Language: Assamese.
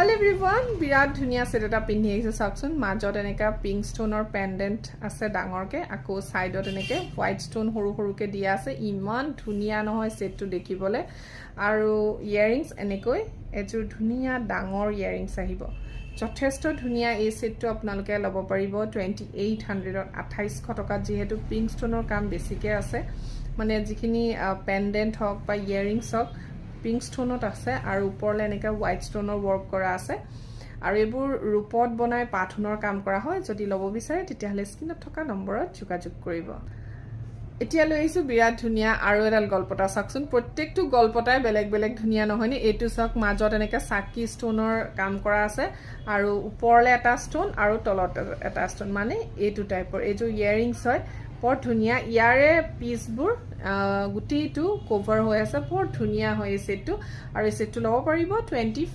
Hello everyone, বিৰাট ধুনিয়া সেট এটা পিন্ধি আহিছে চাওকচোন মাজত এনেকা পিঙ্ক স্টোনৰ পেন্ডেন্ট আছে ডাঙৰকে আকৌ সাইডত এনেকে হোৱাইট স্টোন সৰু সৰুকে দিয়া আছে ইমান ধুনিয়া নহয় সেটটো দেখিবলে আৰু ইয়াৰিংস এনেকৈ এজোৰ ধুনিয়া ডাঙৰ ইয়াৰিংস আহিব যথেষ্ট ধুনিয়া এই সেটটো আপোনালোকে লব পাৰিব 2800 ত 2800 টকা যেহেতু পিঙ্ক স্টোনৰ কাম বেছিকে আছে মানে যিখিনি পেন্ডেন্ট হক বা ইয়াৰিংস হক পিঙ্ক স্টোনত আছে আৰু ওপৰলে এনেকা হোৱাইট স্টোনৰ ওয়াৰ্ক কৰা আছে আৰু এবোৰ ৰূপত বনাই পাথনৰ কাম কৰা হয় যদি লব বিচাৰে তেতিয়াহলে স্ক্ৰিনত থকা নম্বৰত যোগাযোগ কৰিব এতিয়া লৈ আহিছো বিৰাট ধুনিয়া আৰু এডাল গলপটা চাকচোন প্ৰত্যেকটো গলপটাই বেলেগ বেলেগ ধুনিয়া নহয় নে এটো চাক মাজত এনেকা সাকি স্টোনৰ কাম কৰা আছে আৰু ওপৰলে এটা স্টোন আৰু তলত এটা স্টোন মানে এটো টাইপৰ এজো ইয়াৰিংস হয় বৰ ধুনিয়া ইয়াৰে পিসবোৰ গুটিটো কভাৰ হৈ আছে বৰ ধুনিয়া হয় এই সেটটো আৰু এই সেটটো লব পাৰিব 25